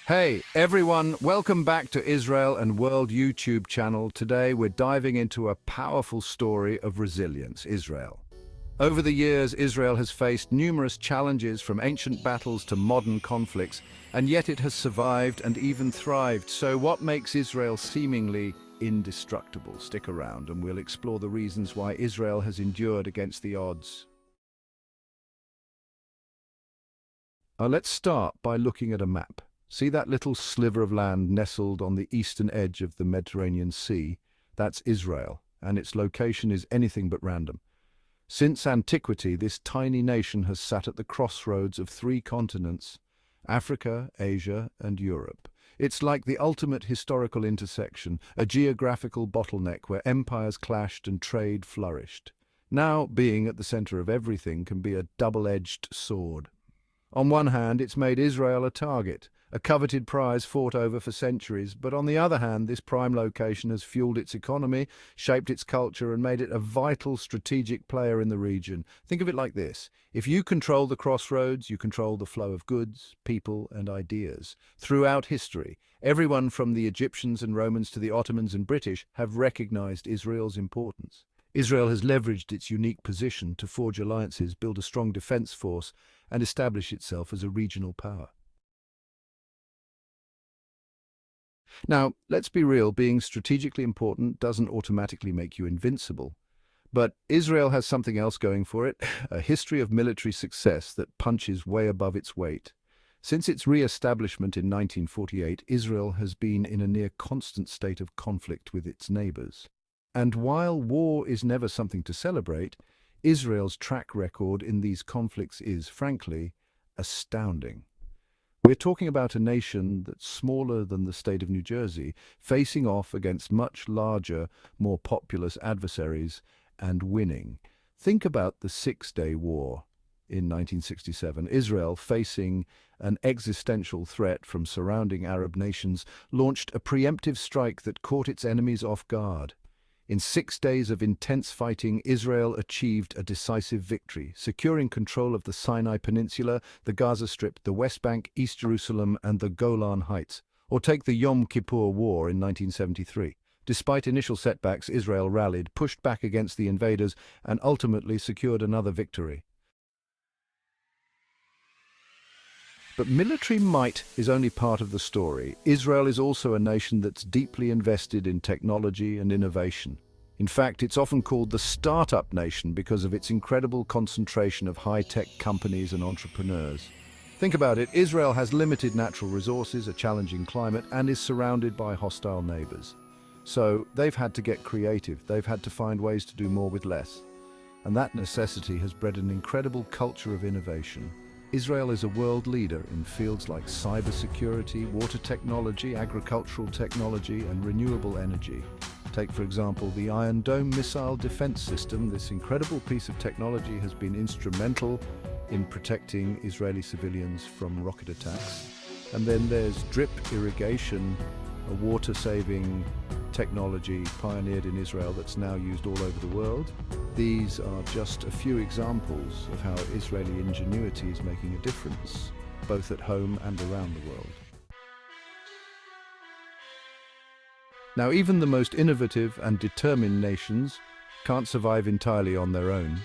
Hey everyone, welcome back to Israel and World YouTube channel. Today we're diving into a powerful story of resilience, Israel. Over the years, Israel has faced numerous challenges from ancient battles to modern conflicts, and yet it has survived and even thrived. So what makes Israel seemingly indestructible? Stick around and we'll explore the reasons why Israel has endured against the odds. Let's start by looking at a map. See that little sliver of land nestled on the eastern edge of the Mediterranean Sea? That's Israel, and its location is anything but random. Since antiquity, this tiny nation has sat at the crossroads of three continents: Africa, Asia, and Europe. It's like the ultimate historical intersection, a geographical bottleneck where empires clashed and trade flourished. Now, being at the center of everything can be a double-edged sword. On one hand, it's made Israel a target, a coveted prize fought over for centuries, but on the other hand, this prime location has fueled its economy, shaped its culture, and made it a vital strategic player in the region. Think of it like this: if you control the crossroads, you control the flow of goods, people, and ideas. Throughout history, everyone from the Egyptians and Romans to the Ottomans and British have recognized Israel's importance. Israel has leveraged its unique position to forge alliances, build a strong defense force, and establish itself as a regional power. Now, let's be real, being strategically important doesn't automatically make you invincible. But Israel has something else going for it, a history of military success that punches way above its weight. Since its re-establishment in 1948, Israel has been in a near constant state of conflict with its neighbors. And while war is never something to celebrate, Israel's track record in these conflicts is, frankly, astounding. We're talking about a nation that's smaller than the state of New Jersey, facing off against much larger, more populous adversaries and winning. Think about the Six-Day War in 1967. Israel, facing an existential threat from surrounding Arab nations, launched a preemptive strike that caught its enemies off guard. In 6 days of intense fighting, Israel achieved a decisive victory, securing control of the Sinai Peninsula, the Gaza Strip, the West Bank, East Jerusalem, and the Golan Heights. Or take the Yom Kippur War in 1973. Despite initial setbacks, Israel rallied, pushed back against the invaders, and ultimately secured another victory. But military might is only part of the story. Israel is also a nation that's deeply invested in technology and innovation. In fact, it's often called the startup nation because of its incredible concentration of high-tech companies and entrepreneurs. Think about it, Israel has limited natural resources, a challenging climate, and is surrounded by hostile neighbors. So they've had to get creative, they've had to find ways to do more with less. And that necessity has bred an incredible culture of innovation. Israel is a world leader in fields like cybersecurity, water technology, agricultural technology, and renewable energy. Take, for example, the Iron Dome missile defense system. This incredible piece of technology has been instrumental in protecting Israeli civilians from rocket attacks. And then there's drip irrigation, a water-saving technology pioneered in Israel that's now used all over the world. These are just a few examples of how Israeli ingenuity is making a difference, both at home and around the world. Now, even the most innovative and determined nations can't survive entirely on their own,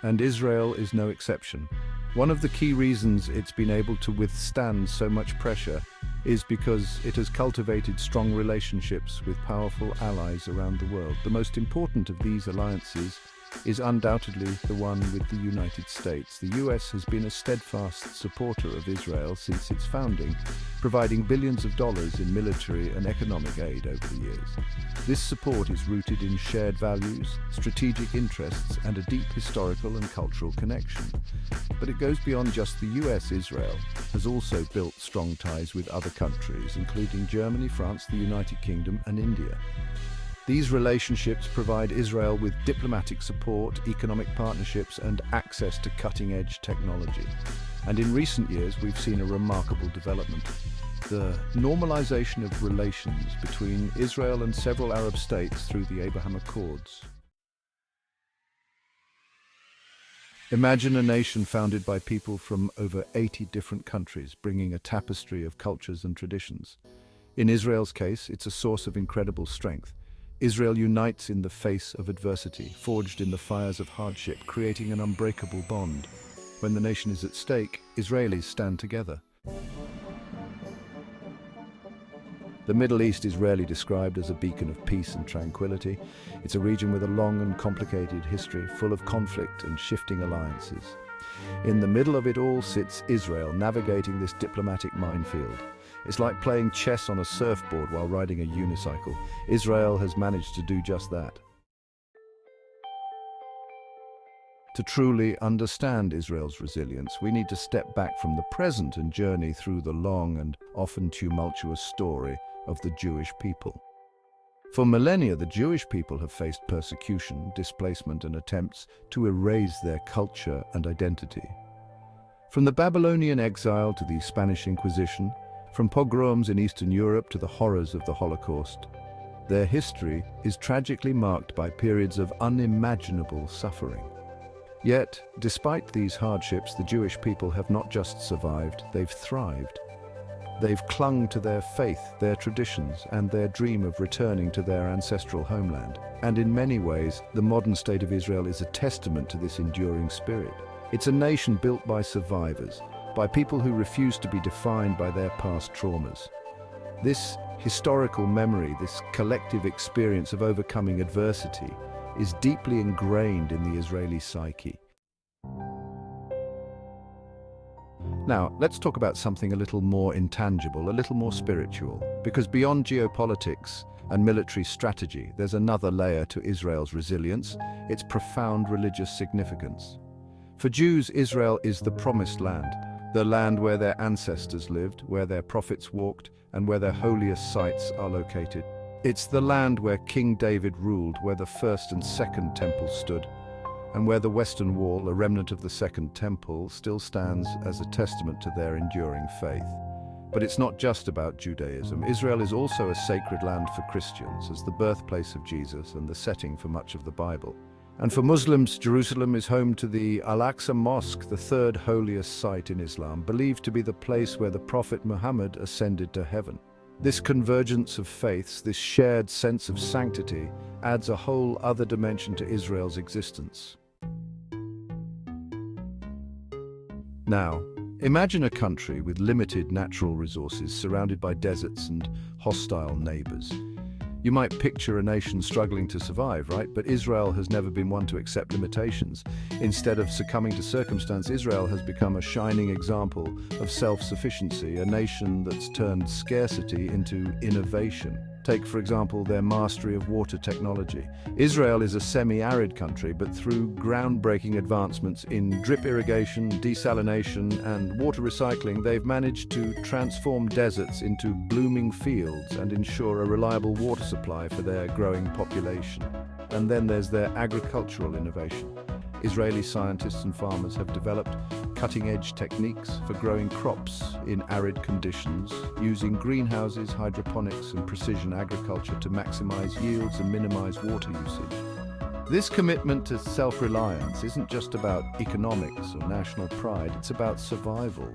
and Israel is no exception. One of the key reasons it's been able to withstand so much pressure is because it has cultivated strong relationships with powerful allies around the world. The most important of these alliances is undoubtedly the one with the United States. The US has been a steadfast supporter of Israel since its founding, providing billions of dollars in military and economic aid over the years. This support is rooted in shared values, strategic interests, and a deep historical and cultural connection. But it goes beyond just the US. Israel has also built strong ties with other countries, including Germany, France, the United Kingdom, and India. These relationships provide Israel with diplomatic support, economic partnerships, and access to cutting-edge technology. And in recent years, we've seen a remarkable development: the normalization of relations between Israel and several Arab states through the Abraham Accords. Imagine a nation founded by people from over 80 different countries, bringing a tapestry of cultures and traditions. In Israel's case, it's a source of incredible strength. Israel unites in the face of adversity, forged in the fires of hardship, creating an unbreakable bond. When the nation is at stake, Israelis stand together. The Middle East is rarely described as a beacon of peace and tranquility. It's a region with a long and complicated history, full of conflict and shifting alliances. In the middle of it all sits Israel, navigating this diplomatic minefield. It's like playing chess on a surfboard while riding a unicycle. Israel has managed to do just that. To truly understand Israel's resilience, we need to step back from the present and journey through the long and often tumultuous story of the Jewish people. For millennia, the Jewish people have faced persecution, displacement, and attempts to erase their culture and identity. From the Babylonian exile to the Spanish Inquisition, from pogroms in Eastern Europe to the horrors of the Holocaust, their history is tragically marked by periods of unimaginable suffering. Yet, despite these hardships, the Jewish people have not just survived, they've thrived. They've clung to their faith, their traditions, and their dream of returning to their ancestral homeland. And in many ways, the modern state of Israel is a testament to this enduring spirit. It's a nation built by survivors, by people who refuse to be defined by their past traumas. This historical memory, this collective experience of overcoming adversity, is deeply ingrained in the Israeli psyche. Now, let's talk about something a little more intangible, a little more spiritual, because beyond geopolitics and military strategy, there's another layer to Israel's resilience, its profound religious significance. For Jews, Israel is the promised land, the land where their ancestors lived, where their prophets walked, and where their holiest sites are located. It's the land where King David ruled, where the first and second temples stood, and where the Western Wall, a remnant of the Second Temple, still stands as a testament to their enduring faith. But it's not just about Judaism. Israel is also a sacred land for Christians, as the birthplace of Jesus and the setting for much of the Bible. And for Muslims, Jerusalem is home to the Al-Aqsa Mosque, the third holiest site in Islam, believed to be the place where the Prophet Muhammad ascended to heaven. This convergence of faiths, this shared sense of sanctity, adds a whole other dimension to Israel's existence. Now, imagine a country with limited natural resources surrounded by deserts and hostile neighbors. You might picture a nation struggling to survive, right? But Israel has never been one to accept limitations. Instead of succumbing to circumstance, Israel has become a shining example of self-sufficiency, a nation that's turned scarcity into innovation. Take, for example, their mastery of water technology. Israel is a semi-arid country, but through groundbreaking advancements in drip irrigation, desalination, and water recycling, they've managed to transform deserts into blooming fields and ensure a reliable water supply for their growing population. And then there's their agricultural innovation. Israeli scientists and farmers have developed cutting-edge techniques for growing crops in arid conditions, using greenhouses, hydroponics, and precision agriculture to maximize yields and minimize water usage. This commitment to self-reliance isn't just about economics or national pride, it's about survival.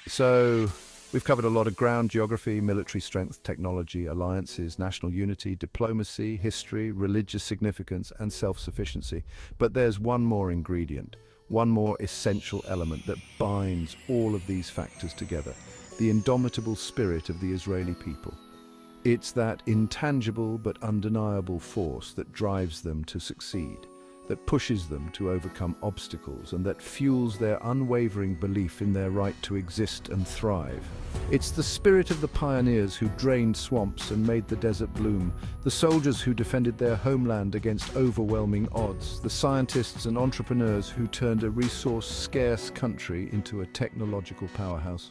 So, we've covered a lot of ground: geography, military strength, technology, alliances, national unity, diplomacy, history, religious significance, and self-sufficiency. But there's one more ingredient, one more essential element that binds all of these factors together: the indomitable spirit of the Israeli people. It's that intangible but undeniable force that drives them to succeed, that pushes them to overcome obstacles, and that fuels their unwavering belief in their right to exist and thrive. It's the spirit of the pioneers who drained swamps and made the desert bloom, the soldiers who defended their homeland against overwhelming odds, the scientists and entrepreneurs who turned a resource-scarce country into a technological powerhouse.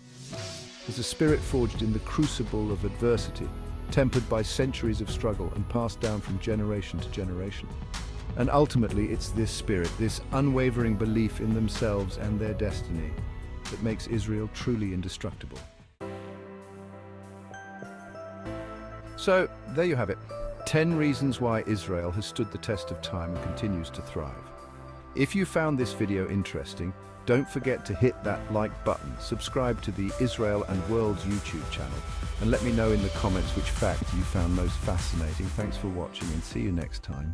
It's a spirit forged in the crucible of adversity, tempered by centuries of struggle and passed down from generation to generation. And ultimately, it's this spirit, this unwavering belief in themselves and their destiny, that makes Israel truly indestructible. So, there you have it. 10 reasons why Israel has stood the test of time and continues to thrive. If you found this video interesting, don't forget to hit that like button, subscribe to the Israel and World's YouTube channel, and let me know in the comments which fact you found most fascinating. Thanks for watching and see you next time.